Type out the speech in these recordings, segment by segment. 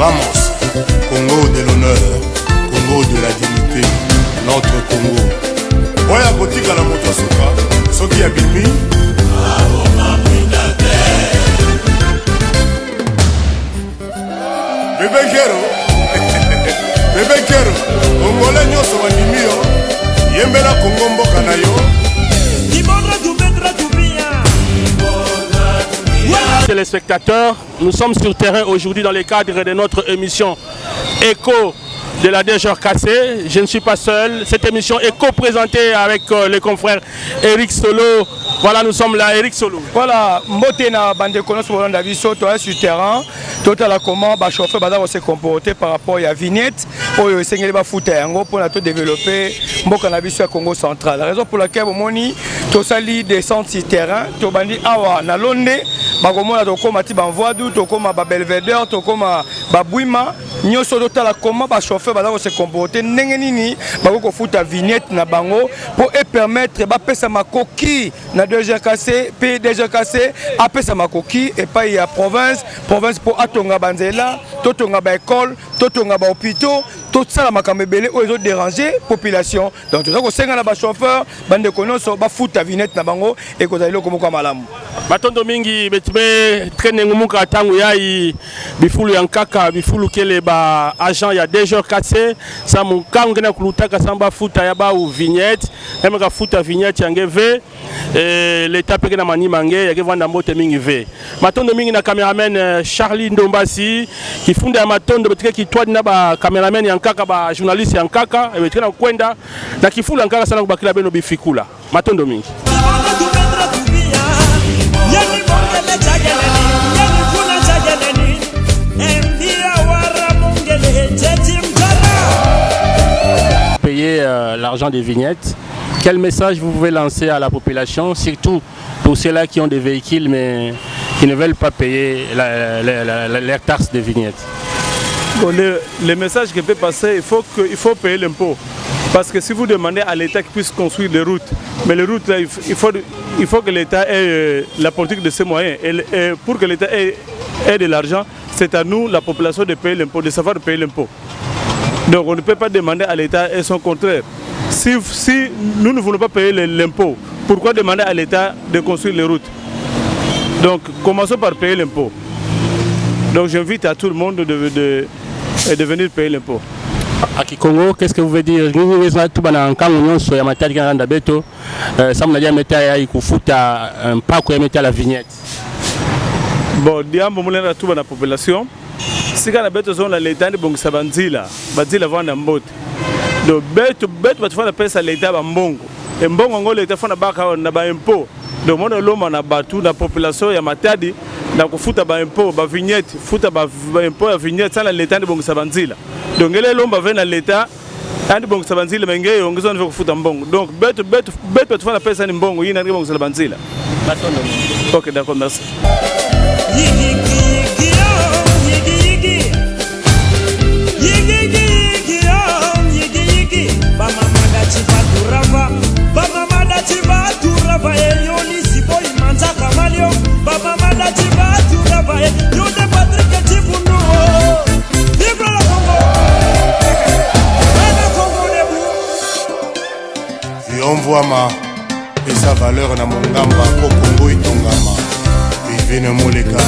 Vamos, Congo de l'honneur, Congo de la dignité, notre Congo. Oya kotika la moto soka, soki abimi. Bébé Kero, Bébé Kero, Congolais nyoso bandimi yo, yembela Congo mboka na yo. Téléspectateurs, nous sommes sur terrain aujourd'hui dans le cadre de notre émission Écho de la DGRKC. Je ne suis pas seul. Cette émission est co-présentée avec les confrères Eric Solo. Voilà, nous sommes là, Eric Solo. Voilà, Mbotena Bandekono sur le sur terrain. Total comment les chauffeurs vont se comporter par rapport à la vignette. Pour développer le Congo central. La raison pour laquelle tout ça descend sur terrain. Tout bandi awa na londe. Bakomona tokoma ti banvoadu tokoma ba belvedere tokoma ba bwima nyoso totala comment ba chauffeur ba se comporter ndenge nini bako futa vignette na bango pour permettre ba pesa makoki na DGRKC pe DGRKC a pesa makoki et pas ya province pour atonga banzela totonga ba école totonga ba hôpitaux tout ça la makambe belé o ezo déranger population donc tout ça ko senga na ba chauffeur bande konoso ba futa vignette na bango et ko zali ko malamu matondo mingi betime traîner ngumuka tangu yai bifulu yankaka bifulu kele ba agent ya DGRKC sa mukangu na kulutaka samba futa ya ba ou vignette même ka futa vignette yangeve l'état peke na mani mange ya vanda mbote mingi ve matondo mingi na cameraman Charlie Ndombasi qui funda ya matondo betike ki twadi na ba cameraman yankaka ba journaliste yankaka et betike na kwenda na kifulu yankaka sana kubakila beno bifikula matondo mingi payer l'argent des vignettes. Quel message vous pouvez lancer à la population, surtout pour ceux-là qui ont des véhicules mais qui ne veulent pas payer les taxes des vignettes? Bon, le message qui peut passer, il faut payer l'impôt. Parce que si vous demandez à l'État qu'il puisse construire des routes, mais les routes, là, il faut que l'État ait la politique de ses moyens. Et pour que l'État ait de l'argent, c'est à nous, la population, de payer l'impôt, de savoir payer l'impôt. Donc on ne peut pas demander à l'État et son contraire. Si nous ne voulons pas payer l'impôt, pourquoi demander à l'État de construire les routes? Donc commençons par payer l'impôt. Donc j'invite à tout le monde de venir payer l'impôt. À Kikongo, qu'est-ce que vous voulez dire? La vignette. Bon, diambo mulena tuba na population. Si kana beto zone l'État ni bongo sabanzila, bazila vanda mbote. Donc beto batufana pesa l'État ba mbongo. Et mbongo ngo l'État fana baka na ba impôt. Donc mona loma na batu na population ya Matadi na kufuta ba impôt ba vignette, futa ba impôt ya vignette sana l'État ni bongo sabanzila. Donc ele lomba vena l'État andi bongo sabanzila mengeyo ongezo nvo kufuta mbongo. Donc beto batufana pesa ni mbongo yina ni bongo sabanzila. OK, d'accord, merci. Yomvwama et sa valeur na mongamba ko Congo itongama vivene moleka.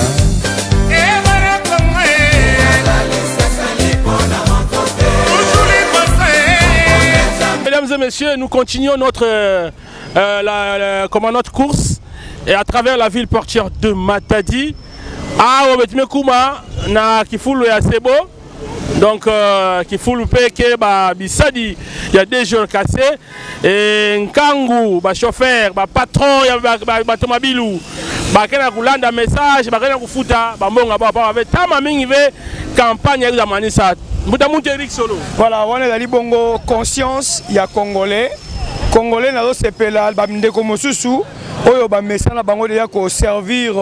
Mesdames et messieurs, nous continuons notre course et à travers la ville portière de Matadi. Ah, Kuma na Kifulu ya Sebo. Donc, Kifulu peke ba bisadi ya DGRKC et Nkangu ba chauffeur ba patron ya ba tomabilu ba kena kulanda message ba kena kufuta ba mbonga ba avec tama mingi ve campagne ya manisa. Eric Solo. Voilà, on est dans libongo conscience ya congolais na do sepela ba ndeko mosusu oyo ba mesana bango deya ko servir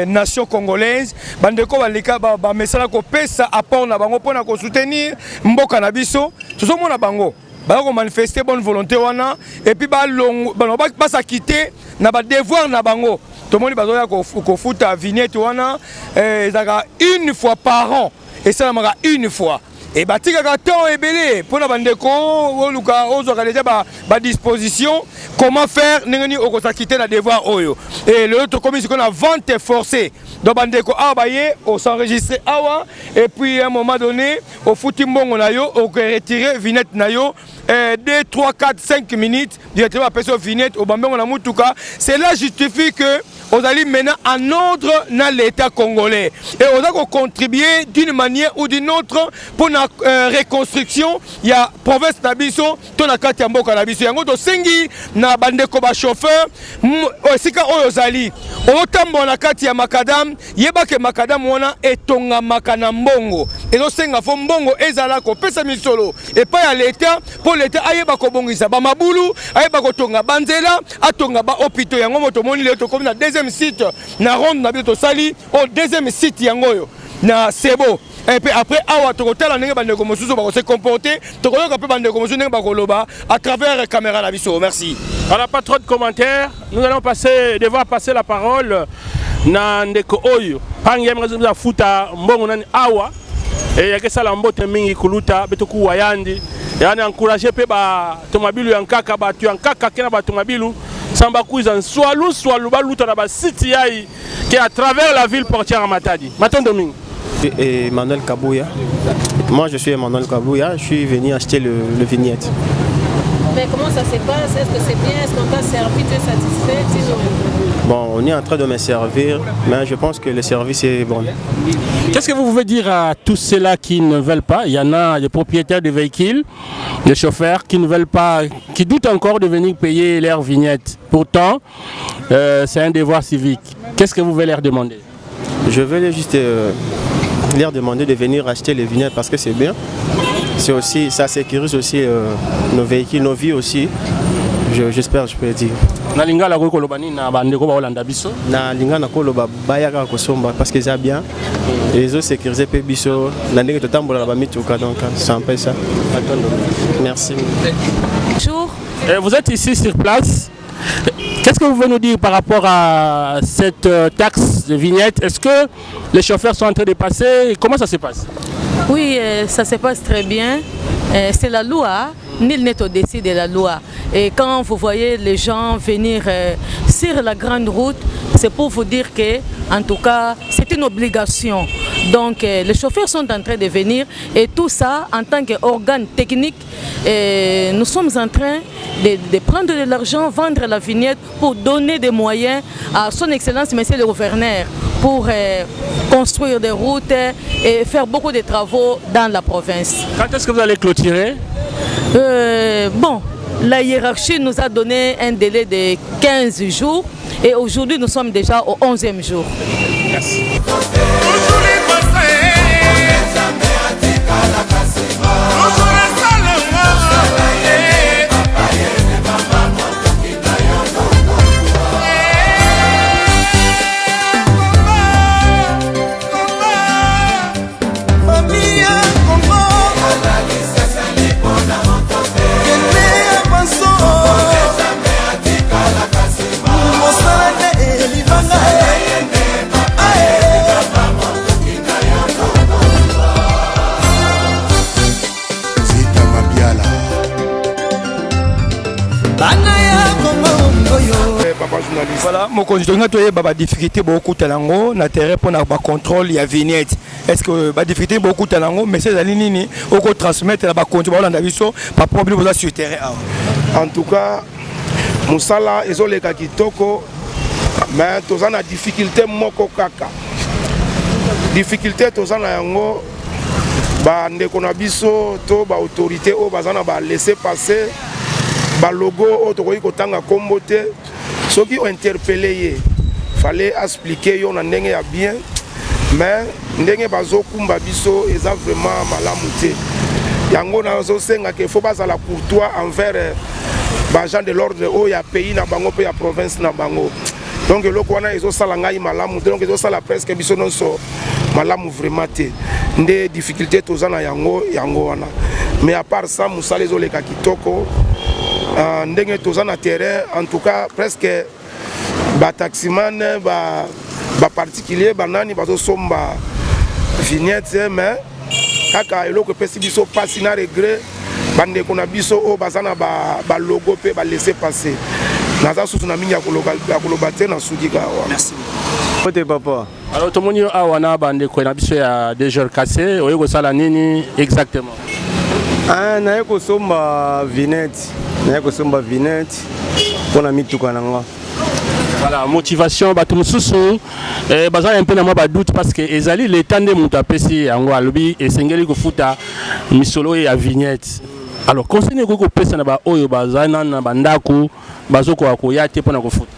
nation congolaise bandeko balika ba mesana ko pesa apport na bango pona ko soutenir mboka na biso tozomona bango ba manifester bonne volonté wana et puis ba sa quitter na ba devoir na bango to moni bazoya ko futa vignette wana ezaka une fois par an et ça m'a une fois. Et batika temps est belé pour la bande ko luka ozo déjà ba disposition comment faire n'engani okosa quitter la devoir oyo et le autre comme qu'on a vente forcée donc bande ko abaye on s'enregistrer awa et puis à un moment donné au futimbongo na yo on retirer vignette na yo 2 3 4 5 minutes directement après sur vignette au bambongo na mutuka cela justifie que on allait maintenant en ordre dans l'État congolais et on a contribué d'une manière ou d'une autre pour la reconstruction. Il y a province Nabiso, ton akati ya mboka Nabiso. Yango to sengi na bandeko ba chauffeur, sika oyo zali. Otambo na kati ya makadam, yeba ke makadam wana etonga makana mbongo. Ezo senga fo mbongo ezala ko pesa misolo. Et pas ya l'État pour l'État ayeba ko bongisa ba mabulu, ayeba ko tonga banzela, atonga ba hôpitaux yango moto moni le to comme na deuxième site na ronde na bito sali au deuxième site yangoyo na sebo et puis après awa tokotala ndenge bandeko mosusu ba se comporter tokoyoka pe bandeko mosusu ndenge ba koloba à travers la caméra la biso. Merci. On n'a pas trop de commentaires, nous allons devoir passer la parole na ndeko oyo pangi mrezo futa mbongo nani awa et yake sala mbote mingi kuluta betoku wayandi yani encourager pe ba tomabilu yankaka ba tu yankaka kena ba tomabilu samba kuiza swalou baluta na ba site yai qui est à travers la ville portière à Matadi. Matin Domingue. Emmanuel Kabouya. Moi je suis Emmanuel Kabouya, je suis venu acheter le vignette. Mais comment ça se passe? Est-ce que c'est bien? Est-ce qu'on t'a servi? Tu es satisfait? Bon, on est en train de me servir, mais je pense que le service est bon. Qu'est-ce que vous pouvez dire à tous ceux-là qui ne veulent pas? Il y en a des propriétaires de véhicules, des chauffeurs qui ne veulent pas, qui doutent encore de venir payer leur vignette. Pourtant, c'est un devoir civique. Qu'est-ce que vous voulez leur demander? Je veux juste leur demander de venir acheter les vignettes parce que c'est bien. C'est aussi, ça sécurise aussi nos véhicules, nos vies aussi. J'espère, je peux dire. Nalinga la kolobani na bandeko ba Holanda biso. Na linga na koloba bayaka kosomba parce que c'est bien. Les autres sécurisés pe biso na ndenge to tambola ba mituka donc c'est un peu ça. Merci. Bonjour. Vous êtes ici sur place. Qu'est-ce que vous pouvez nous dire par rapport à cette taxe de vignette? Est-ce que les chauffeurs sont en train de passer? Comment ça se passe? Oui, ça se passe très bien. C'est la loi. Nul n'est au-dessus de la loi. Et quand vous voyez les gens venir sur la grande route, c'est pour vous dire que, en tout cas, c'est une obligation. Donc, les chauffeurs sont en train de venir et tout ça, en tant qu'organe technique, nous sommes en train de prendre de l'argent, vendre la vignette pour donner des moyens à son Excellence, Monsieur le Gouverneur, pour construire des routes et faire beaucoup de travaux dans la province. Quand est-ce que vous allez clôturer? Bon, la hiérarchie nous a donné un délai de 15 jours et aujourd'hui nous sommes déjà au 11e jour. Merci. Voilà, mon conducteur a des difficultés beaucoup de temps na terrain pour avoir contrôle ya vignette. Est-ce que ba difficulté beaucoup de temps mais ces alignes au ko transmettre la contrôle dans biso pas problème vous sur terrain. En tout cas, musala ezoleka kitoko mais tozana difficulté moko kaka. Difficulté tozana yango ba ndeko na biso to ba autorité o bazana ba laisser passer ba logo o to ko tanga kombote. Ceux qui ont interpellé, il fallait expliquer yon ndenge ya bien, mais ndenge bazo kumba biso eza vraiment malamuté. Yango na zo senga que faut pas la courtois envers bagent de l'ordre o ya pays na bango pe ya province na bango. Donc le kwana ezo sala ngai malamuté, donc ezo sala presque biso non so malamu vraiment té. Ndé difficulté tozana yango wana. Mais à part ça musala ezo leka kitoko. Ndenge tozana terrain en tout cas presque ba taximan ba particulier banani bazo somba vignette mais kaka eloko pesi biso pasi na regret bandeko na biso o bazana ba logo pe ba laisser passer naza susu na mingi ya koloba te na suki kawa. Merci. Côté papa. Alors tout le monde a wana bandeko na biso ya déjà cassé oyo ko sala nini exactement. Na yeko somba vinette pour na mituka nanga. Voilà, motivation bato mususu baza un peu na moi doute parce que ezali l'état de muta pesi yango alobi esengeli ko futa misolo ya vignette. Alors conseil ko pesa na ba oyo baza na bandako bazoko akoya te pona ko futa.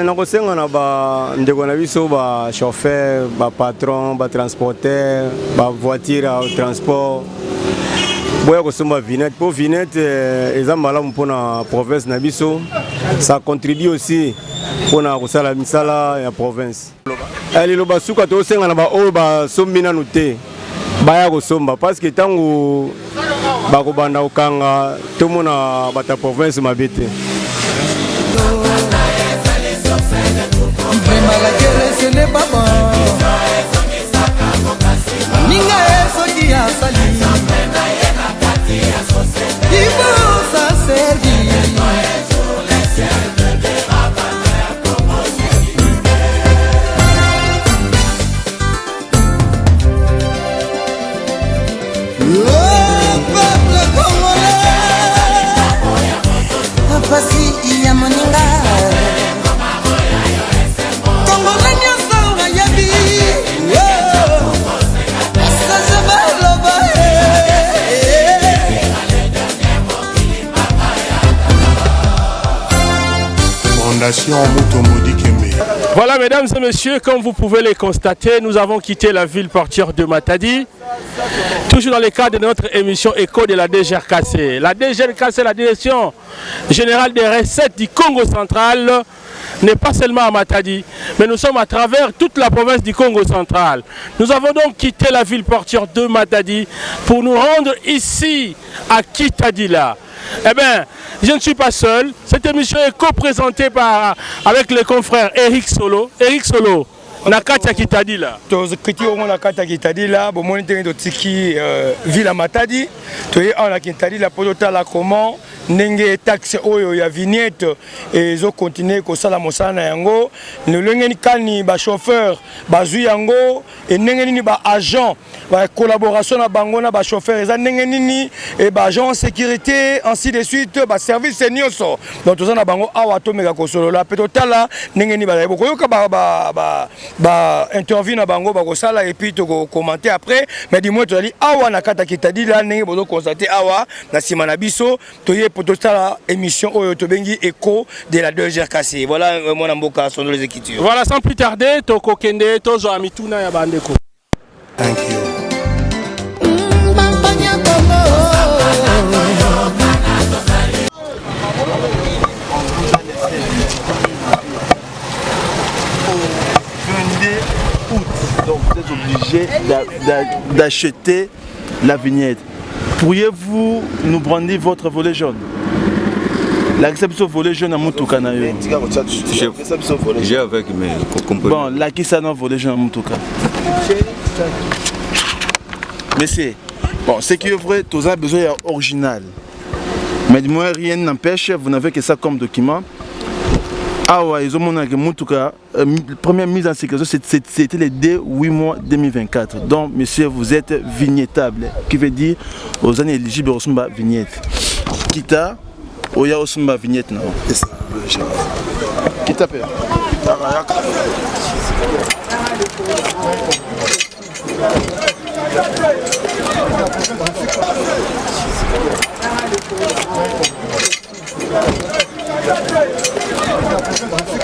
Na kosenga na ba ndeko na biso ba chauffeur, ba patron, ba transporteur, ba voiture au transport. Boya kosomba vinette pour vinette eza malamu pona province na biso. Ça contribue aussi pour na kosala misala ya province. Lelo basuka to senga na ba oyo ba sombina nute. Baya kosomba parce que tango bako banda okanga to mona bata province mabete. La guerre ce n'est pas bon. Ninga esoki ya sali. Il faut ça servir. Le peuple congolais. Apasi iya moninga. Voilà mesdames et messieurs, comme vous pouvez les constater, nous avons quitté la ville portière de Matadi. Toujours dans le cadre de notre émission Écho de la DGRKC. La DGRKC, la Direction Générale des Recettes du Congo Central, n'est pas seulement à Matadi, mais nous sommes à travers toute la province du Congo Central. Nous avons donc quitté la ville portière de Matadi pour nous rendre ici à Kitadila. Eh bien, je ne suis pas seul. Cette émission est co-présentée avec le confrère Eric Solo. Eric Solo, Nakata Kitadila. Tozokiti au Nakata Kitadila, bon mon terrain de Tiki Villa Matadi. Tu es en Kitadila pour la comment nenge taxe oyo ya vignette et zo continuer ko sala mosana yango ne lengeni kani ba chauffeur ba zu yango et nengeni ni ba agent ba collaboration na bango na ba chauffeur eza nengeni ni et ba agent sécurité ainsi de suite ba service nyoso donc toza na bango awa to mega ko solo la petotala nengeni ba ko yoka ba interview na bango ba ko sala et puis to commenter après mais dis-moi tu ali awa na kata kitadi la nenge bozo constater awa na simana biso to pour toute la émission Oyotobengi Écho de la 2GRKC. Voilà mon amboka son les écritures. Voilà sans plus tarder, Toko Kende, Tozo Amituna ya bandeko. Thank you. Donc vous êtes obligé d'acheter la vignette. Pourriez-vous nous brandir votre volet jaune? La réception volet jaune à Moutouka. J'ai avec mes compagnons. Bon, la qui ça n'a volet jaune à Moutouka. Mais c'est bon, ce qui est vrai, tous avez besoin d'original. Mais du moins, rien n'empêche, vous n'avez que ça comme document. Ah ouais, ils ont mon Moutouka. La première mise en sécurité, c'était le 8 mois 2024. Donc, monsieur, vous êtes vignettable, qui veut dire aux années éligibles au Sumba vignette. Kita, Oya au Sumba vignette. Non. Kita père.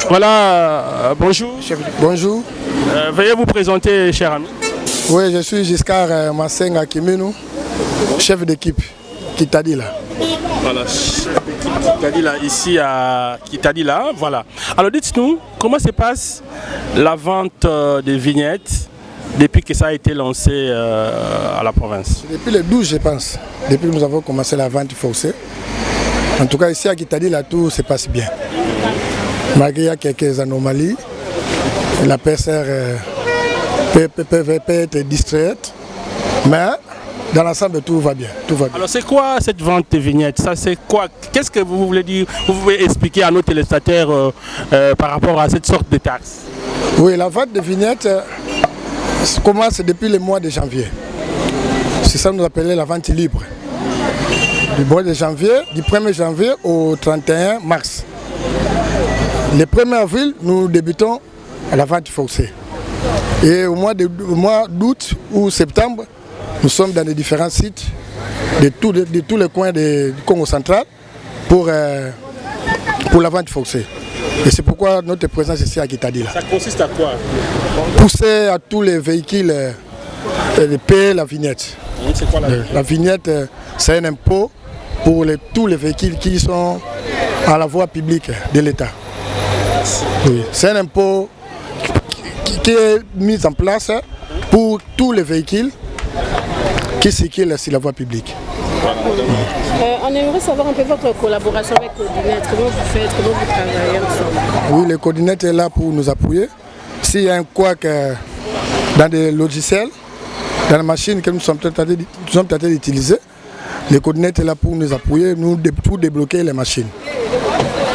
Voilà, bonjour. Bonjour. Veuillez vous présenter, cher ami. Oui, je suis Giscard Massenga Kimenu, chef d'équipe Kitadila. Voilà, chef d'équipe Kitadila, ici à Kitadila. Voilà. Alors dites-nous, comment se passe la vente des vignettes depuis que ça a été lancé à la province? Depuis le 12, je pense. Depuis que nous avons commencé la vente forcée. En tout cas, ici à Kitadila, tout se passe bien. Malgré il y a quelques anomalies, la PCR peut être distraite. Mais dans l'ensemble, tout va bien. Tout va bien. Alors c'est quoi cette vente de vignettes? Ça c'est quoi? Qu'est-ce que vous voulez dire? Vous pouvez expliquer à nos téléspectateurs par rapport à cette sorte de taxe? Oui, la vente de vignettes commence depuis le mois de janvier. C'est ça que nous appelons la vente libre. Du mois de janvier, du 1er janvier au 31 mars. Le 1er avril, nous débutons à la vente forcée. Et au mois d'août ou septembre, nous sommes dans les différents sites de tous les coins du Congo central pour la vente forcée. Et c'est pourquoi notre présence ici à Kitadi. Ça consiste à quoi? Pousser à tous les véhicules de payer la vignette. C'est quoi la vignette? La vignette, c'est un impôt pour tous les véhicules qui sont à la voie publique de l'État. Oui. C'est un impôt qui est mis en place pour tous les véhicules qui circulent sur la voie publique. On aimerait savoir un peu votre collaboration avec Codinet. Comment vous faites, comment vous travaillez ensemble? Oui, le Codinet est là pour nous appuyer. S'il y a un couac dans des logiciels, dans la machine que nous sommes en train d'utiliser, le Codinet est là pour nous appuyer, pour débloquer les machines.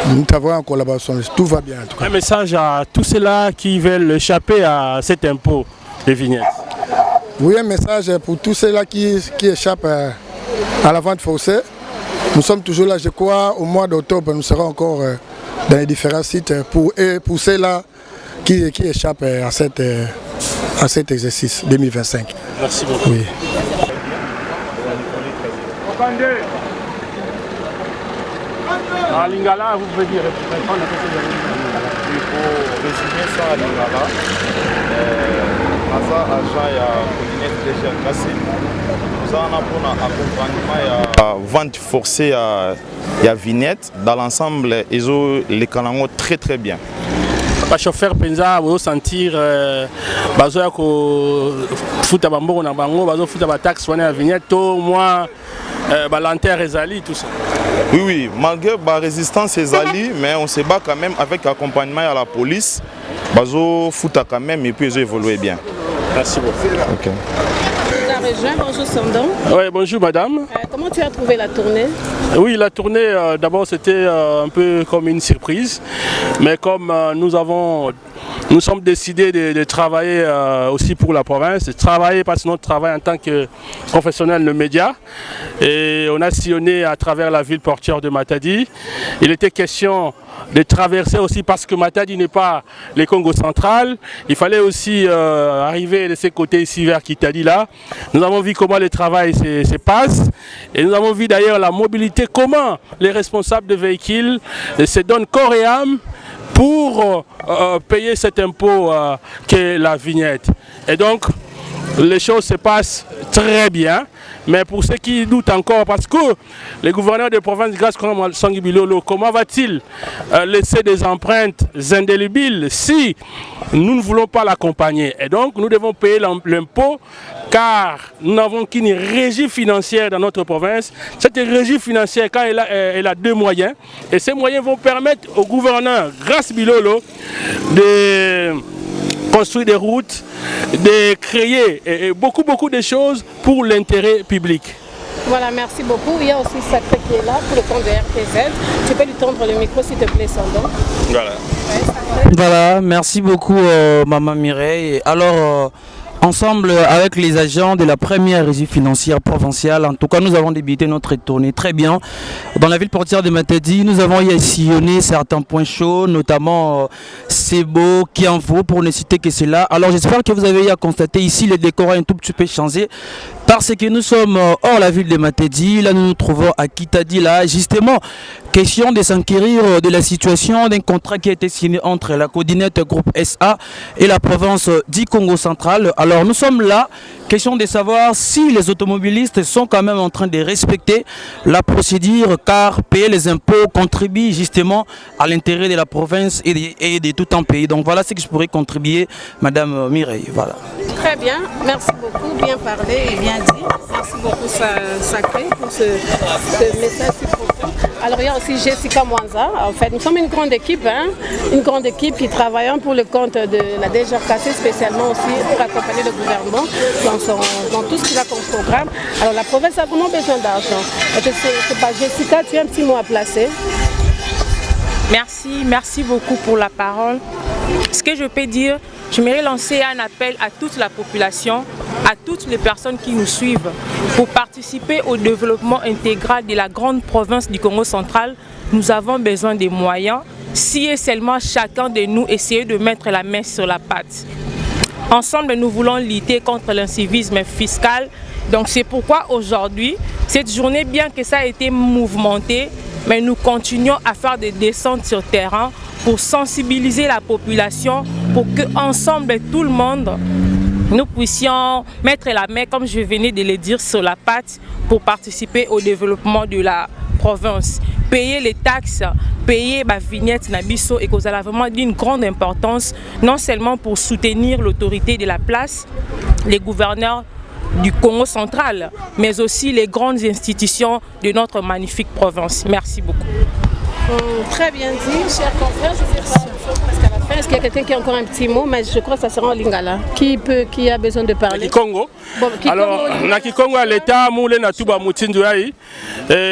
Nous travaillons en collaboration, tout va bien en tout cas. Un message à tous ceux-là qui veulent échapper à cet impôt des vignettes. Oui, un message pour tous ceux-là qui échappent à la vente forcée. Nous sommes toujours là, je crois, au mois d'octobre, nous serons encore dans les différents sites pour ceux-là qui échappent à cet exercice 2025. Merci beaucoup. Oui. À Lingala, vous pouvez dire. Il faut résumer ça à Lingala. Asa agent ya Codinet déjà cassé. Nous avons un accompagnement à vente forcée ya vignette. Dans l'ensemble, ils ont les canaux très très bien. Pas chauffeur penza vous sentir bazo ko futa bambo na bango bazo futa ba taxe wana ya vignette au moins balanter ezali tout ça. Oui, malgré la résistance ezali, mais on se bat quand même avec accompagnement à la police. Bazo futa quand même et puis ils ont évolué bien. Merci beaucoup. Okay. Bonjour Sandon. Oui, bonjour madame. Comment tu as trouvé la tournée? Oui, la tournée, d'abord c'était un peu comme une surprise. Mais comme nous sommes décidés de travailler aussi pour la province, de travailler parce que notre travail en tant que professionnel de médias. Et on a sillonné à travers la ville portuaire de Matadi. Il était question de traverser aussi parce que Matadi n'est pas le Congo central. Il fallait aussi arriver de ces côtés ici vers Kitadi là. Nous avons vu comment le travail se passe et nous avons vu d'ailleurs la mobilité, comment les responsables de véhicules se donnent corps et âme pour payer cet impôt qu'est la vignette. Et donc les choses se passent très bien. Mais pour ceux qui doutent encore, parce que le gouverneur de province, grâce à Sangui Bilolo, comment va-t-il laisser des empreintes indélébiles si nous ne voulons pas l'accompagner? Et donc nous devons payer l'impôt car nous n'avons qu'une régie financière dans notre province. Cette régie financière, quand elle a deux moyens, et ces moyens vont permettre au gouverneur, grâce à Bilolo, de construire des routes, de créer beaucoup de choses pour l'intérêt public. Voilà, merci beaucoup. Il y a aussi Sacré qui est là pour le compte de RTZ. Tu peux lui tendre le micro s'il te plaît, Sandon. Voilà. Voilà, merci beaucoup Maman Mireille. Alors, ensemble avec les agents de la première régie financière provinciale, en tout cas nous avons débuté notre tournée très bien. Dans la ville portuaire de Matadi, nous avons sillonné certains points chauds, notamment Sebo, Kianvo, pour ne citer que cela. Alors j'espère que vous avez à constater ici le décor a un tout petit peu changé. Parce que nous sommes hors la ville de Matadi, là nous nous trouvons à Kitadi, là justement, question de s'enquérir de la situation d'un contrat qui a été signé entre la Codinet Groupe SA et la province du Congo central. Alors nous sommes là, question de savoir si les automobilistes sont quand même en train de respecter la procédure, car payer les impôts contribue justement à l'intérêt de la province et de tout un pays. Donc voilà ce que je pourrais contribuer, Madame Mireille. Voilà. Très bien, merci beaucoup, bien parlé et bien dit. Merci beaucoup Sacré pour ce message si profond. Alors il y a aussi Jessica Mwanza. En fait, nous sommes une grande équipe, une grande équipe qui travaille pour le compte de la DGRKC, spécialement aussi pour accompagner le gouvernement dans tout ce qu'il a comme programme. Alors la province a vraiment besoin d'argent. Jessica, tu as un petit mot à placer? Merci beaucoup pour la parole. Ce que je peux dire, je voudrais lancer un appel à toute la population, à toutes les personnes qui nous suivent, pour participer au développement intégral de la grande province du Congo central. Nous avons besoin des moyens, si et seulement chacun de nous essayer de mettre la main sur la pâte. Ensemble, nous voulons lutter contre l'incivisme fiscal. Donc c'est pourquoi aujourd'hui, cette journée, bien que ça a été mouvementé, mais nous continuons à faire des descentes sur terrain pour sensibiliser la population, pour qu'ensemble, tout le monde, nous puissions mettre la main, comme je venais de le dire, sur la pâte pour participer au développement de la province. Payer les taxes, payer la vignette Nabiso et que ça a vraiment d'une grande importance, non seulement pour soutenir l'autorité de la place, les gouverneurs du Congo central, mais aussi les grandes institutions de notre magnifique province. Merci beaucoup. Très bien dit, chers confrères. Je ne sais pas, presque à la fin. Est-ce qu'il y a quelqu'un qui a encore un petit mot? Mais je crois que ça sera en lingala. Qui a besoin de parler? Congo. Alors, na Kikongo l'État moule na tuba mutindu yai.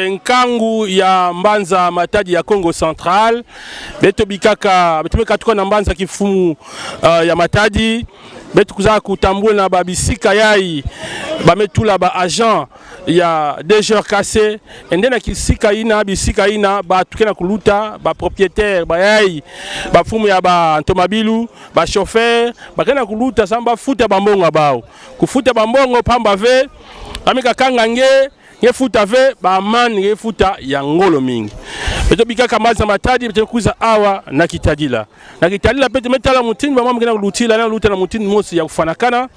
Nkangu ya mbanza matadi ya Congo central. Beto bikaka, beto mekatuko na mbanza kifumu ya matadi. Beto kuza kutambula na babisika yai. Bametula ba agent ya DGRKC. Endena kisika ina bisika ina ba tukena kuluta ba propriétaire ba yai ba fumu ya ba Ntomabilu ba chauffeur ba kena kuluta samba futa bambongo bao kufuta bambongo pamba ve amika kangange ngefuta ve ba man ngefuta ya ngolo mingi beto bikaka maza matadi beto kuza awa na kitadila pete metala mutini ba mama kena kulutila na luta na mutini mosi ya kufanakana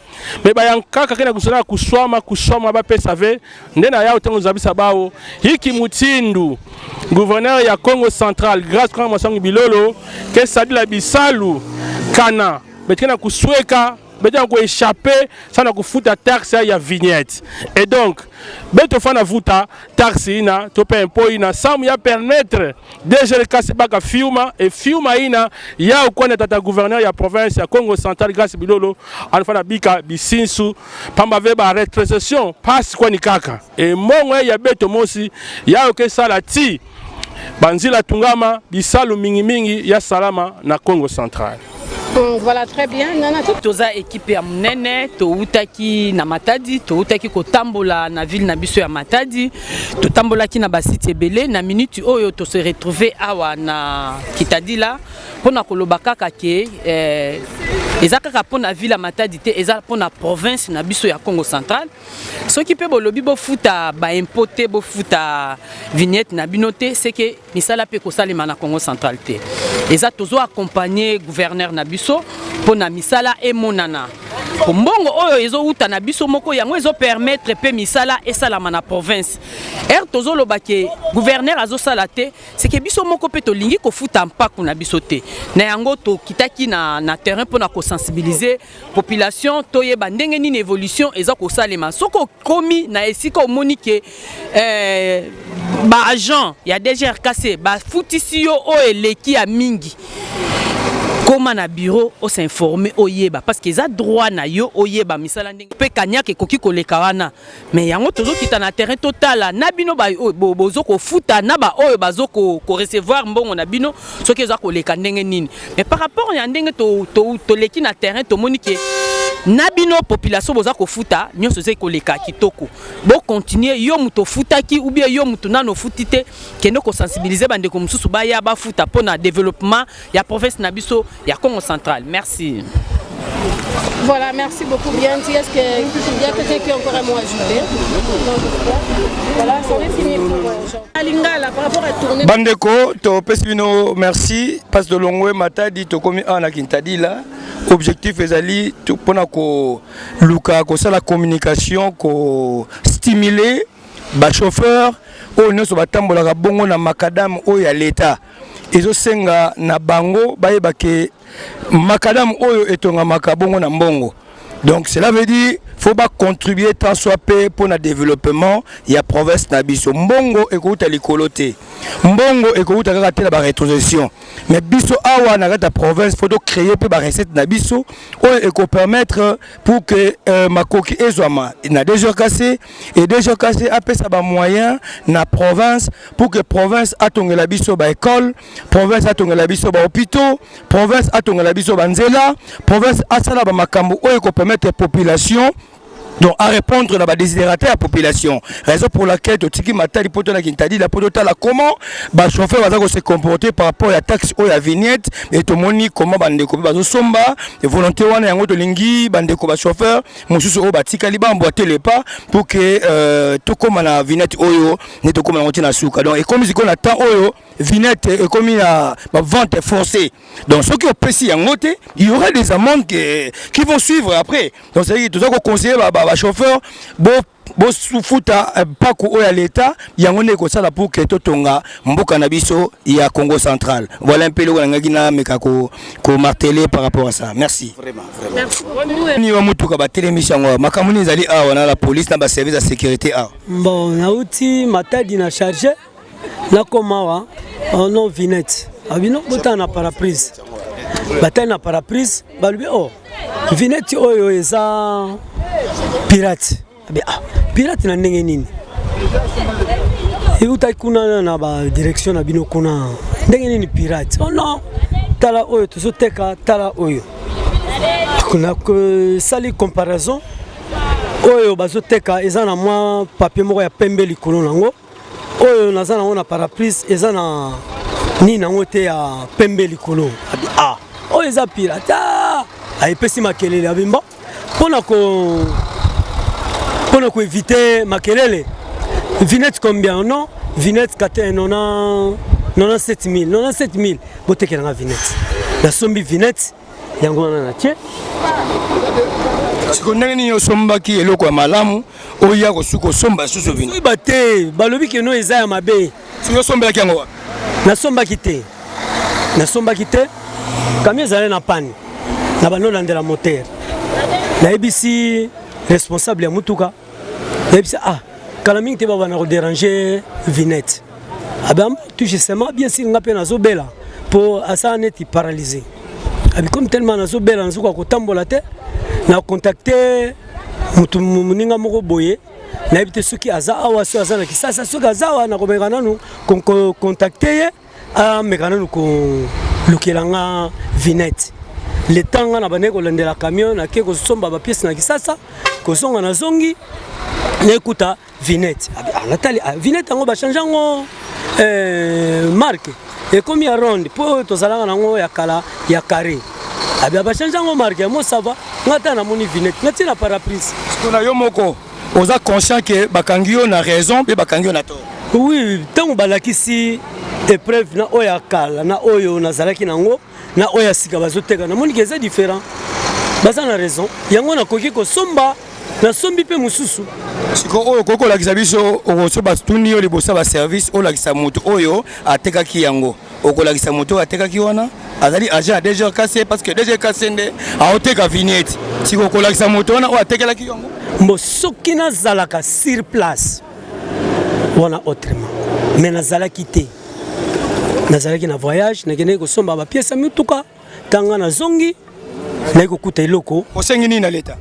me ba yankaka kena kusana kuswama ba pesa ve ndena yao tango zabisa bao hiki mutindu gouverneur ya Congo central grâce kwa masangu bilolo ke sadila bisalu kana betkena kusweka beto ko échapper sana kufuta taxe ya vignette et donc beto fana vuta taxe ina to pe impôt ina samu ya permettre déjà le casse baka fiuma et fiuma ina ya ukone tata gouverneur ya province ya Congo central grâce bilolo alfana bika bisinsu pamba ve ba rétrocession passe kwa nikaka et mongo ya beto mosi ya ke sala ti banzila tungama bisalu mingi ya salama na Congo central. Voilà, très bien. Toza équipe ya munene, to utaki na Matadi, to utaki ko tambola na ville na biso ya Matadi, to tambola ki na basite ebele na minute oyo to se retrouver awa na Kitadila pona koloba kaka ke eza kaka pona ville ya Matadi te eza pona province na biso ya Congo central. Soki pe bolobi bo futa ba impoté bo futa vignette na binote c'est que misala pe ko salema na Congo central te. Eza tozo accompagner gouverneur na biso pona misala e monana. Mbongo oyo ezo uta na biso moko yango ezo permettre pe misala e salama na province. Tozo loba ke gouverneur azo sala te c'est que biso moko pe to lingi ko futa mpaku na biso te. Na yango to kitaki na terrain pona ko sensibiliser population to yeba ndenge nini évolution eza ko salema. Soko komi na esika omoni ke ba agent ya DGRKC ba futisi yo o eleki ya mingi. Comment na bureau on s'informer oyeba parce que ça droit na yo oyeba misala ndenge pe kanya ke koki koleka wana mais yango tozo kita na terrain total na bino ba bozo ko futa na ba oyo bazo ko recevoir mbongo na bino soki eza koleka ndenge nini mais par rapport ya ndenge to leki na terrain to monike na bino population boza ko futa nyonso ze koleka kitoko bo continuer yo muto futa ki ou bien yo muto nano futite kendo ko sensibiliser bande ko mususu ba ya ba futa pona développement ya province na biso ya Congo central. Merci. Voilà, merci beaucoup. Bien dit. Est-ce qu'il y a quelqu'un qui a encore un mot à ajouter? Voilà, ça est fini pour Lingala par rapport à tourner. Bandeko, to pesino merci parce que longwe matadi to komi ana kintadi là. Objectif ezali to pona ko luka ko sala communication ko stimuler ba chauffeur o nyonso batambola bongo na makadam o ya l'état. Ezo senga na bango bayeba ke makadam oyo etonga makabongo na mbongo. Donc cela veut dire faut pas contribuer tant soit peu pour le développement il y a province nabiso mbongo ekouta likoloté mbongo ekouta kaka la rétrocession mais biso awa na kata province faut créer peu ba recette nabiso o eko permettre pour que makoki ezwama na déjà cassé et déjà cassé après ça ba moyen na province pour que province atongela biso ba école province atongela biso ba hôpitaux province atongela biso ba nzela province asala ba makambo o eko permettre population donc à répondre à la désidératé à la population. Raison pour laquelle Totiki Matali Potona Kintadi la Potota la comment bah chauffeur va se comporter par rapport à la taxe ou à la vignette et tout moni comment bandeko bazo somba et volonté wana yango to lingi bandeko ba chauffeur mususu o batika liba emboîter les pas pour que tout comme la vignette oyo ne to comme on na suka donc et comme si qu'on attend oyo vignette et comme la vente forcée donc ceux qui ont précis yango te il y aura des amendes qui vont suivre après donc c'est tout ça qu'on conseille ba chauffeur bo soufuta pas ko ya l'état yango ne ko sala pour que totonga mboka na biso ya Congo central voilà un peu le ngaki na meka ko marteler par rapport à ça merci vraiment ni wa mutuka ba télémission ngo makamuni zali awa na la police na ba service de sécurité a bon na uti matadi na chargé na komawa non vinette abino bota na paraprise bata na paraprise balubi oh vinette oyo eza pirate pirate na ndenge nini euta kuna na ba direction na bino kuna ndenge nini pirate oh non tala oyo tozoteka tala oyo kuna que sali comparaison oyo bazoteka eza na mwa papier moko ya pembe likolo nango oyo naza nango na paraprise eza na ni nango te ya pembe likolo oyo eza pirate ayepesi makelele abimba pona ko éviter makelele vinette combien non vinette 97 000 boteke na vinette la sombi vinette yango na tie siko ndenge yo somba ki eloko ya malamu oya ko suko somba suso vinette bate balobi ke no eza ya mabe siko somba ki yango na somba kite kamio zale na pani na banona ndela moteur na ebisi responsable ya mutuka ebisi kala mingi te baba na ko déranger vinette abam tout justement bien sûr ngape na zobela pour asa neti paralysé abi comme tellement na zobela nzuka ko tambola te na contacter mutu muninga moko boye na ebite soki aza awa so aza na kisasa soki aza awa na ko mekana nu ko contacter a mekana nu ko lukelanga vinette le temps na bane ko lendela camion na ke ko somba ba pièce na kisasa ko songa na zongi na ekuta vinette natali vinette ngo ba changer ngo marque et comme ya ronde po to zalanga nango ya kala ya carré abia ba changer ngo marque mo ça va ngata na moni vinette ngati na paraprise kuna yo moko oza conscient que bakangio na raison pe bakangio na tort oui tango balakisi épreuve na oya kala na oyo nazalaki nango na oya sika bazoteka na moni keza différent baza na raison yango na koki ko somba na sombi pe mususu siko oyo koko lakisa biso okoso batuni yo libosa ba service o lakisa moto oyo atekaki yango okolakisa moto atekaki wana azali agent déjà cassé parce que déjà cassé nde aoteka vignette siko okolakisa moto wana o atekelaki yango mbo soki nazalaka sur place wana autrement mais nazalaki te nazalaki na voyage nakendeki kosomba ba pièce mituka tanga na zongi nayi kokuta eloko osengi nini na leta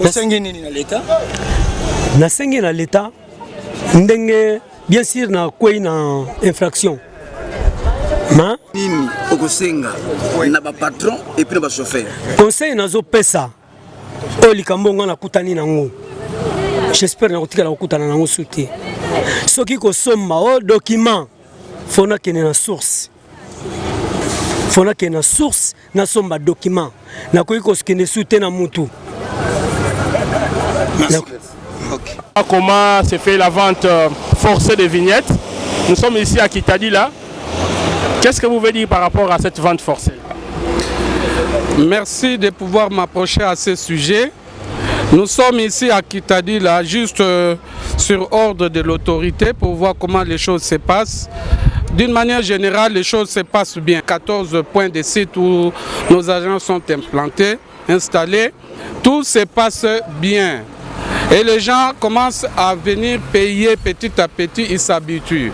osengi nini na leta nasengi na leta ndenge bien sûr na kwei na infraction ma nini okosenga na ba patron et puis na ba chauffeur conseil nazo pesa o likambo nga nakutani nango j'espère na kotikala kokutana nango soute soki kosomba o document fona kene na source na somba document na koki koskende soute na mutu. Comment se fait la vente forcée des vignettes? Nous sommes ici à Kitadi là. Qu'est-ce que vous voulez dire par rapport à cette vente forcée? Merci de pouvoir m'approcher à ce sujet. Nous sommes ici à Kitadi là, juste sur ordre de l'autorité pour voir comment les choses se passent. D'une manière générale, les choses se passent bien. 14 points de site où nos agents sont implantés. installés, tout se passe bien. Et les gens commencent à venir payer petit à petit, ils s'habituent.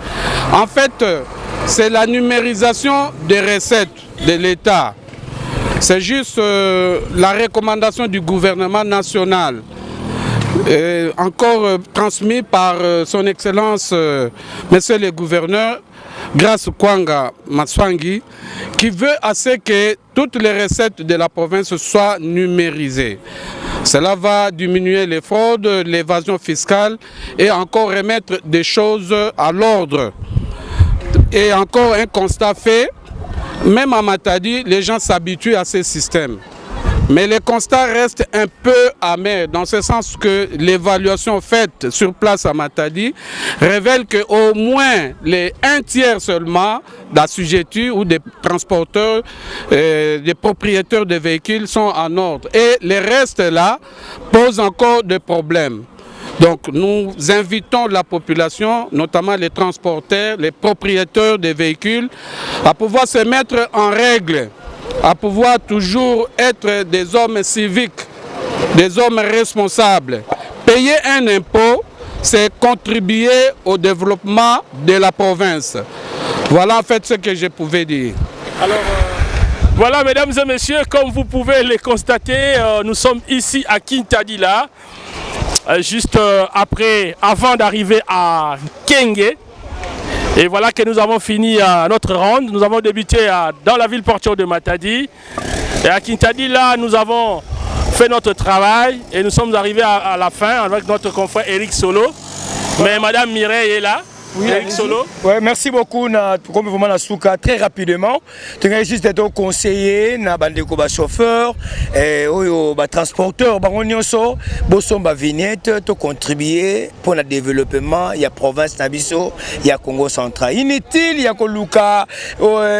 En fait, c'est la numérisation des recettes de l'État. C'est juste la recommandation du gouvernement national, encore transmis par son Excellence, Monsieur le Gouverneur, Grace Kwanga Maswangi, qui veut assez que toutes les recettes de la province soient numérisées. Cela va diminuer les fraudes, l'évasion fiscale et encore remettre des choses à l'ordre. Et encore un constat fait, même à Matadi, les gens s'habituent à ces systèmes. Mais le constat reste un peu amer, dans ce sens que l'évaluation faite sur place à Matadi révèle qu'au moins les 1/3 seulement d'assujettis ou des transporteurs, des propriétaires de véhicules sont en ordre. Et les restes là posent encore des problèmes. Donc nous invitons la population, notamment les transporteurs, les propriétaires des véhicules, à pouvoir se mettre en règle, à pouvoir toujours être des hommes civiques, des hommes responsables. Payer un impôt, c'est contribuer au développement de la province. Voilà en fait ce que je pouvais dire. Alors, voilà mesdames et messieurs, comme vous pouvez le constater, nous sommes ici à Kintadila, juste avant d'arriver à Kenge. Et voilà que nous avons fini notre ronde. Nous avons débuté dans la ville portuaire de Matadi. Et à Kintadi, là, nous avons fait notre travail et nous sommes arrivés à la fin avec notre confrère Eric Solo. Mais Madame Mireille est là. Oui, Eric Solo. Ouais, merci beaucoup comme vraiment la souka très rapidement. Tu as juste été conseiller na bandeko ba chauffeur et ba transporteur ba onyoso boso ba vignette to contribuer pour le développement ya province na biso ya Congo central. Inutile ya koluka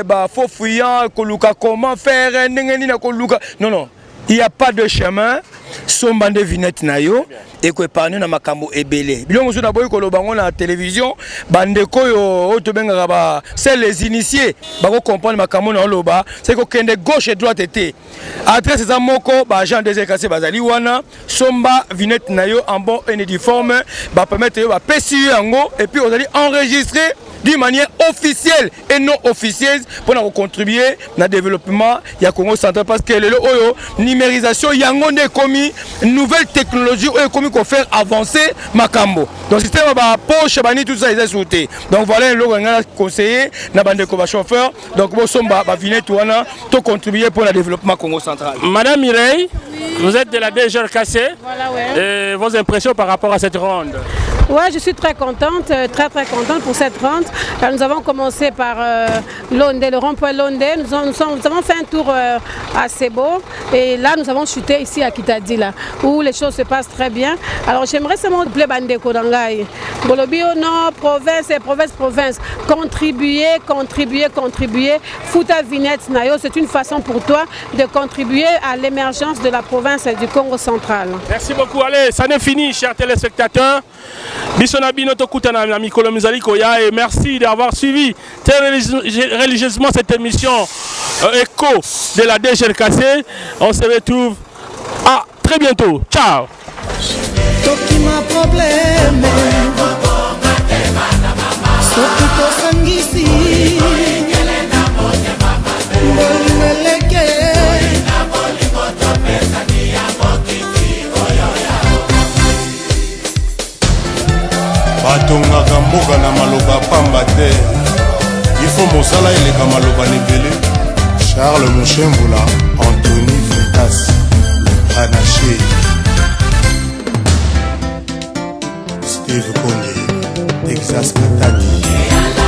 ba faux fuyant koluka comment faire ndengeni na koluka. Non. Il n'y a pas de chemin, son bande vignette nayo et que parmi na makambo ebele. Bilongo so na boy ko lobango na télévision, bande ko yo to benga ba c'est les initiés, ba ko comprendre makambo na loba, c'est ko kende gauche et droite été. Adresse za moko ba agent des écassés bazali wana, somba vignette nayo en bon et uniforme, ba permettre yo ba PCU yango et puis vous allez enregistrer d'une manière officielle et non officieuse pour nous contribuer dans le développement du Congo central parce que le numérisation yango ne commis nouvelle technologie ou commis qu'on fait avancer makambo. Donc système ba poche bani tout ça ils sauté. Donc voilà le conseiller na bande ko ba chauffeur donc bo somba ba vignette wana to contribuer pour le développement Congo central. Madame Mireille, vous êtes de la DGRKC. Voilà, ouais. Et vos impressions par rapport à cette ronde? Ouais, je suis très contente pour cette ronde. Nous avons commencé par Londé, le rond-point Londé. Nous avons fait un tour à Sebo et là nous avons chuté ici à Kitadila où les choses se passent très bien. Alors j'aimerais seulement plaire Bandeko Dangai. Bolobio non, province. Contribuer. Fouta Vignette Nayo, c'est une façon pour toi de contribuer à l'émergence de la province du Congo central. Merci beaucoup. Allez, ça n'est fini, chers téléspectateurs. Bisonabi Notokutana Mikolo Mizali Koya et merci d'avoir suivi très religieusement cette émission écho de la DGRKC. On se retrouve à très bientôt. Ciao. batongaka mboka na maloba pamba te ifo mosala eleka maloba nebele. Charles Moshemvula, Anthony Fetas, Panaché, Steve Konde, Texas Katani.